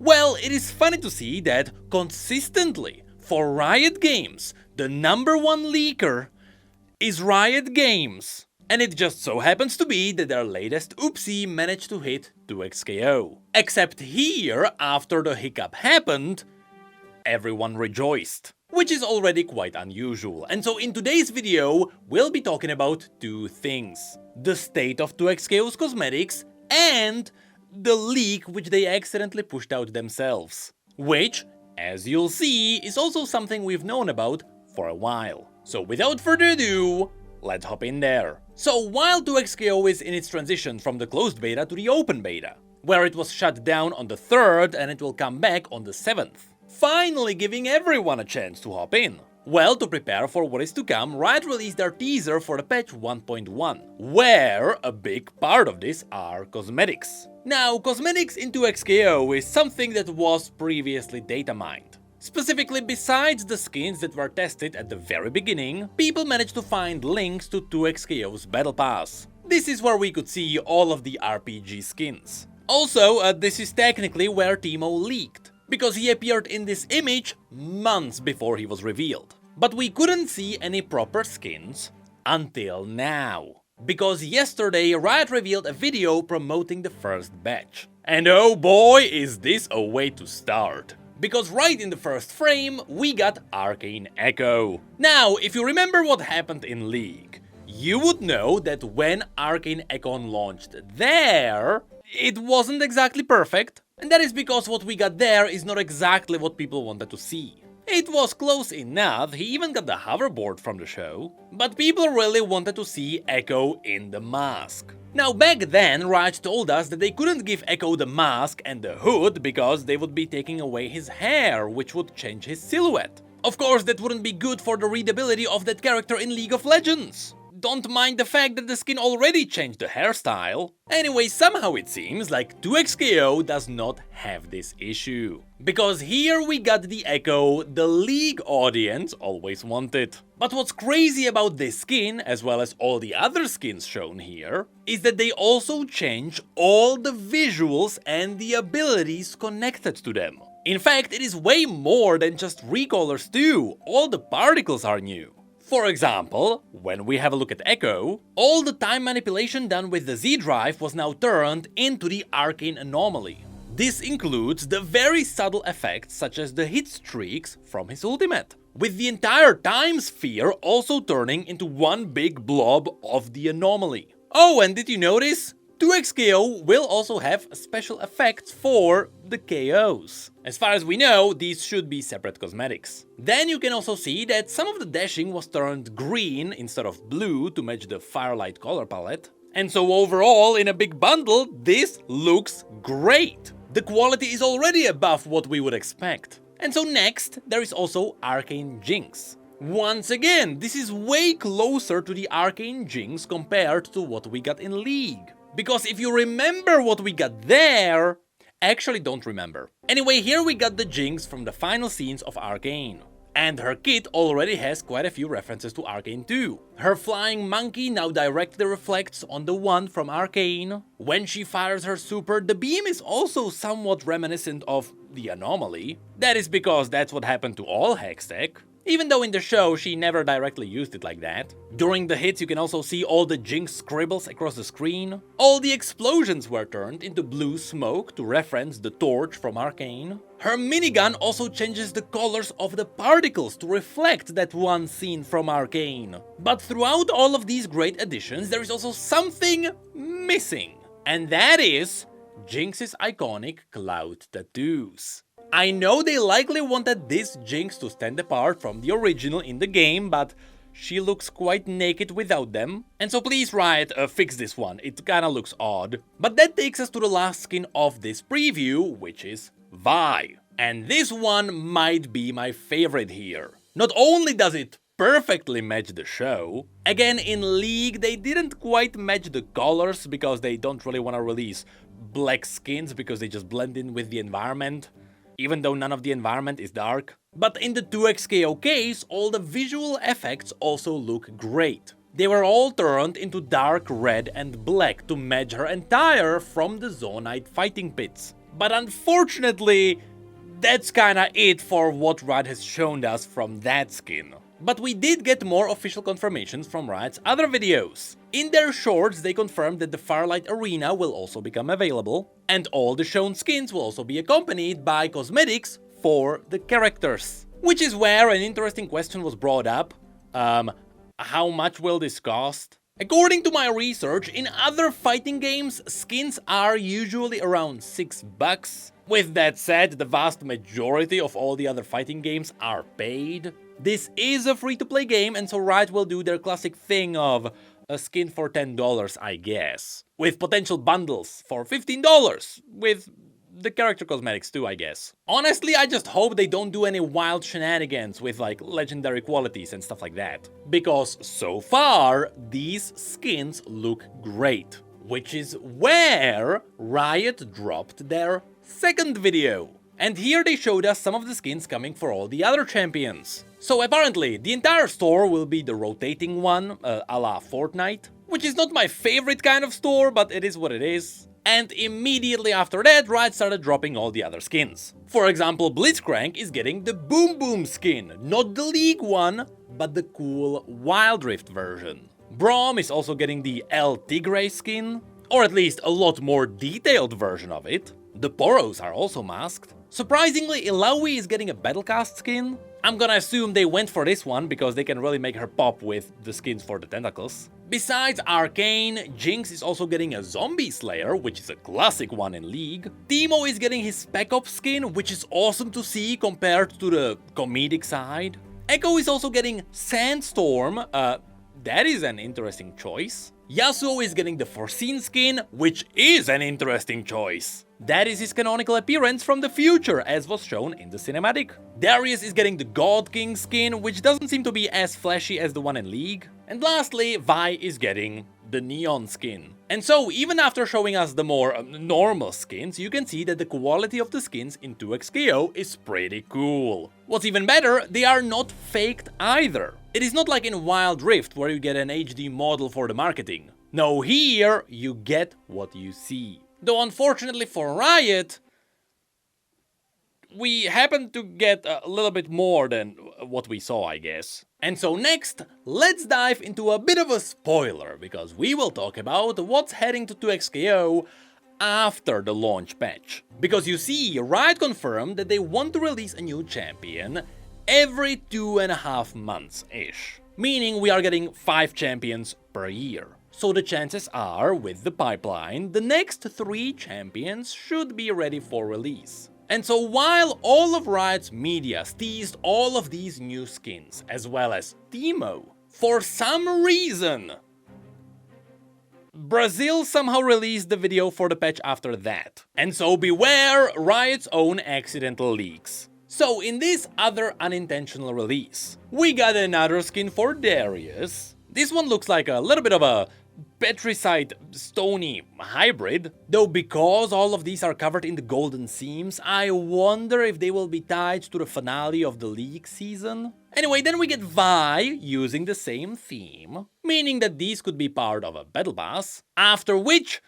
Well, it is funny to see that consistently for Riot Games, the #1 leaker is Riot Games. And it just so happens to be that their latest oopsie managed to hit 2xKO. Except here, after the hiccup happened, everyone rejoiced. Which is already quite unusual. And so in today's video, we'll be talking about two things. The state of 2xKO's cosmetics and the leak which they accidentally pushed out themselves. Which, as you'll see, is also something we've known about for a while. So without further ado, let's hop in there. So while 2xKO is in its transition from the closed beta to the open beta, where it was shut down on the 3rd and it will come back on the 7th, finally giving everyone a chance to hop in. Well, to prepare for what is to come, Riot released their teaser for the patch 1.1, where a big part of this are cosmetics. Now, cosmetics in 2xKO is something that was previously data mined. Specifically, besides the skins that were tested at the very beginning, people managed to find links to 2xKO's Battle Pass. This is where we could see all of the RPG skins. Also, this is technically where Teemo leaked, because he appeared in this image months before he was revealed. But we couldn't see any proper skins until now. Because yesterday Riot revealed a video promoting the first batch. And oh boy, is this a way to start. Because right in the first frame, we got Arcane Echo. Now, if you remember what happened in League, you would know that when Arcane Echo launched there, it wasn't exactly perfect. And that is because what we got there is not exactly what people wanted to see. It was close enough, he even got the hoverboard from the show, but people really wanted to see Echo in the mask. Now back then, Riot told us that they couldn't give Echo the mask and the hood because they would be taking away his hair, which would change his silhouette. Of course, that wouldn't be good for the readability of that character in League of Legends. Don't mind the fact that the skin already changed the hairstyle. Anyway, somehow it seems like 2xKO does not have this issue. Because here we got the Echo the League audience always wanted. But what's crazy about this skin, as well as all the other skins shown here, is that they also change all the visuals and the abilities connected to them. In fact, it is way more than just recolors too, all the particles are new. For example, when we have a look at Echo, all the time manipulation done with the Z drive was now turned into the Arcane anomaly. This includes the very subtle effects such as the hit streaks from his ultimate, with the entire time sphere also turning into one big blob of the anomaly. Oh, and did you notice? 2xKO will also have special effects for the KOs. As far as we know, these should be separate cosmetics. Then you can also see that some of the dashing was turned green instead of blue to match the Firelight color palette. And so overall, in a big bundle, this looks great. The quality is already above what we would expect. And so next, there is also Arcane Jinx. Once again, this is way closer to the Arcane Jinx compared to what we got in League. Because if you remember what we got there, actually don't remember. Anyway, here we got the Jinx from the final scenes of Arcane. And her kit already has quite a few references to Arcane too. Her flying monkey now directly reflects on the one from Arcane. When she fires her super, the beam is also somewhat reminiscent of the anomaly. That is because that's what happened to all Hextech. Even though in the show she never directly used it like that. During the hits you can also see all the Jinx scribbles across the screen. All the explosions were turned into blue smoke to reference the torch from Arcane. Her minigun also changes the colors of the particles to reflect that one scene from Arcane. But throughout all of these great additions there is also something missing. And that is Jinx's iconic cloud tattoos. I know they likely wanted this Jinx to stand apart from the original in the game, but she looks quite naked without them. And so please Riot, fix this one, it kinda looks odd. But that takes us to the last skin of this preview, which is Vi. And this one might be my favorite here. Not only does it perfectly match the show, again in League they didn't quite match the colors because they don't really want to release black skins because they just blend in with the environment. Even though none of the environment is dark. But in the 2xKO case, all the visual effects also look great. They were all turned into dark red and black to match her attire from the Zonite fighting pits. But unfortunately, that's kinda it for what Riot has shown us from that skin. But we did get more official confirmations from Riot's other videos. In their shorts, they confirmed that the Firelight Arena will also become available, and all the shown skins will also be accompanied by cosmetics for the characters. Which is where an interesting question was brought up. How much will this cost? According to my research, in other fighting games, skins are usually around $6. With that said, the vast majority of all the other fighting games are paid. This is a free-to-play game, and so Riot will do their classic thing of a skin for $10, I guess. With potential bundles for $15, with the character cosmetics too, I guess. Honestly, I just hope they don't do any wild shenanigans with like legendary qualities and stuff like that. Because so far, these skins look great. Which is where Riot dropped their second video. And here they showed us some of the skins coming for all the other champions. So apparently, the entire store will be the rotating one, a la Fortnite. Which is not my favorite kind of store, but it is what it is. And immediately after that, Riot started dropping all the other skins. For example, Blitzcrank is getting the Boom Boom skin, not the League one, but the cool Wild Rift version. Braum is also getting the El Tigre skin, or at least a lot more detailed version of it. The Poros are also masked. Surprisingly, Illaoi is getting a Battlecast skin. I'm gonna assume they went for this one because they can really make her pop with the skins for the tentacles. Besides Arcane, Jinx is also getting a Zombie Slayer, which is a classic one in League. Teemo is getting his Spec Ops skin, which is awesome to see compared to the comedic side. Echo is also getting Sandstorm, that is an interesting choice. Yasuo is getting the Foreseen skin, which is an interesting choice. That is his canonical appearance from the future, as was shown in the cinematic. Darius is getting the God King skin, which doesn't seem to be as flashy as the one in League. And lastly, Vi is getting the Neon skin. And so, even after showing us the more normal skins, you can see that the quality of the skins in 2xKO is pretty cool. What's even better, they are not faked either. It is not like in Wild Rift, where you get an HD model for the marketing. No, here you get what you see. Though unfortunately for Riot, we happen to get a little bit more than what we saw, I guess. And so next, let's dive into a bit of a spoiler, because we will talk about what's heading to 2xKO after the launch patch. Because you see, Riot confirmed that they want to release a new champion every 2.5 months-ish. Meaning we are getting 5 champions per year. So the chances are, with the pipeline, the next 3 champions should be ready for release. And so while all of Riot's media teased all of these new skins, as well as Teemo, for some reason, Brazil somehow released the video for the patch after that. And so beware Riot's own accidental leaks. So in this other unintentional release, we got another skin for Darius. This one looks like a little bit of a Petricite Stony hybrid, though because all of these are covered in the golden seams, I wonder if they will be tied to the finale of the League season. Anyway, then we get Vi using the same theme, meaning that these could be part of a battle pass, after which...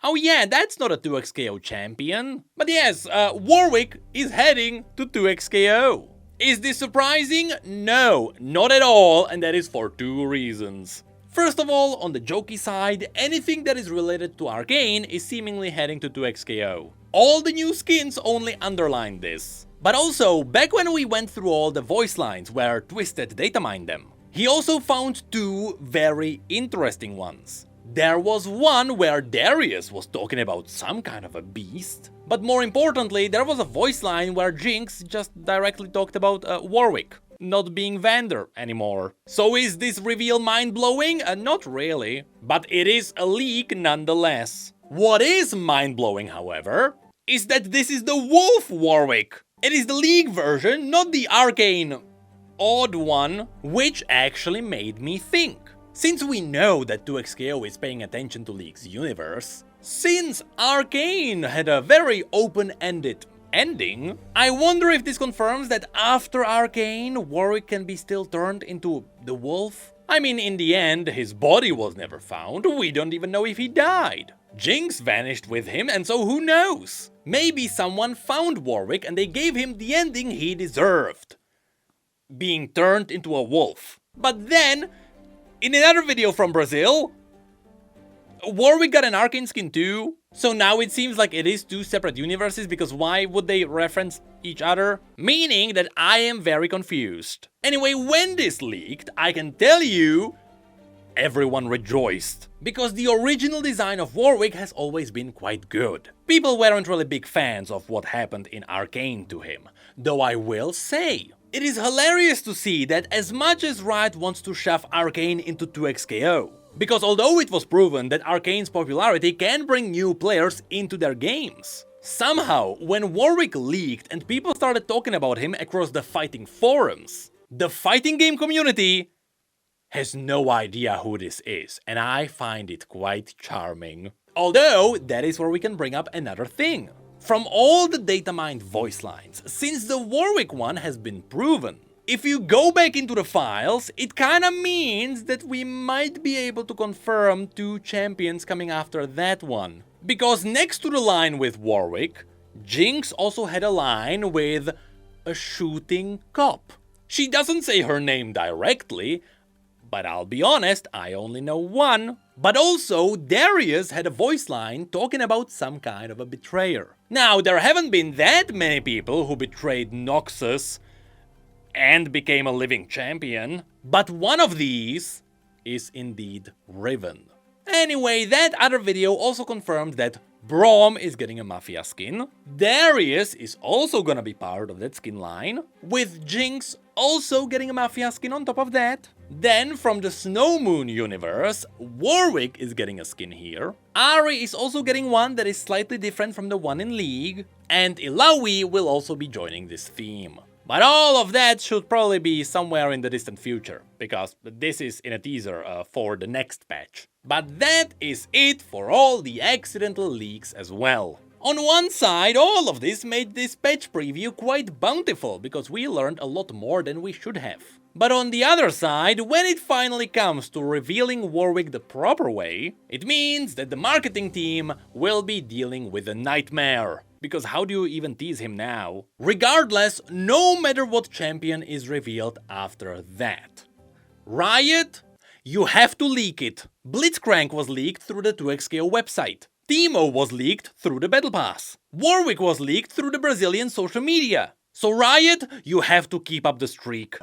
Oh yeah, that's not a 2xKO champion. But yes, Warwick is heading to 2xKO. Is this surprising? No, not at all, and that is for 2 reasons. First of all, on the jokey side, anything that is related to Arcane is seemingly heading to 2xKO. All the new skins only underline this. But also, back when we went through all the voice lines where Twisted datamined them, he also found 2 very interesting ones. There was one where Darius was talking about some kind of a beast, but more importantly, there was a voice line where Jinx just directly talked about Warwick not being Vander anymore. So is this reveal mind-blowing? Not really, but it is a leak nonetheless. What is mind-blowing, however, is that this is the Wolf Warwick. It is the League version, not the Arcane odd one, which actually made me think. Since we know that 2xKO is paying attention to League's universe, since Arcane had a very open-ended ending, I wonder if this confirms that after Arcane, Warwick can be still turned into the wolf? I mean, in the end, his body was never found, we don't even know if he died. Jinx vanished with him, and so who knows? Maybe someone found Warwick and they gave him the ending he deserved. Being turned into a wolf. But then, in another video from Brazil, Warwick got an Arcane skin too. So now it seems like it is two separate universes, because why would they reference each other? Meaning that I am very confused. Anyway, when this leaked, I can tell you, everyone rejoiced. Because the original design of Warwick has always been quite good. People weren't really big fans of what happened in Arcane to him. Though I will say, it is hilarious to see that as much as Riot wants to shove Arcane into 2xKO, because although it was proven that Arcane's popularity can bring new players into their games, somehow when Warwick leaked and people started talking about him across the fighting forums, the fighting game community has no idea who this is, and I find it quite charming. Although, that is where we can bring up another thing. From all the data mined voice lines, since the Warwick one has been proven, if you go back into the files, it kinda means that we might be able to confirm two champions coming after that one. Because next to the line with Warwick, Jinx also had a line with a shooting cop. She doesn't say her name directly, but I'll be honest, I only know one. But also, Darius had a voice line talking about some kind of a betrayer. Now, there haven't been that many people who betrayed Noxus and became a living champion, but one of these is indeed Riven. Anyway, that other video also confirmed that Braum is getting a Mafia skin, Darius is also gonna be part of that skin line, with Jinx also getting a Mafia skin on top of that. Then, from the Snow Moon universe, Warwick is getting a skin here, Ahri is also getting one that is slightly different from the one in League, and Illaoi will also be joining this theme. But all of that should probably be somewhere in the distant future, because this is in a teaser for the next patch. But that is it for all the accidental leaks as well. On one side, all of this made this patch preview quite bountiful, because we learned a lot more than we should have. But on the other side, when it finally comes to revealing Warwick the proper way, it means that the marketing team will be dealing with a nightmare. Because how do you even tease him now? Regardless, no matter what champion is revealed after that. Riot, you have to leak it. Blitzcrank was leaked through the 2xKO website. Teemo was leaked through the Battle Pass. Warwick was leaked through the Brazilian social media. So Riot, you have to keep up the streak.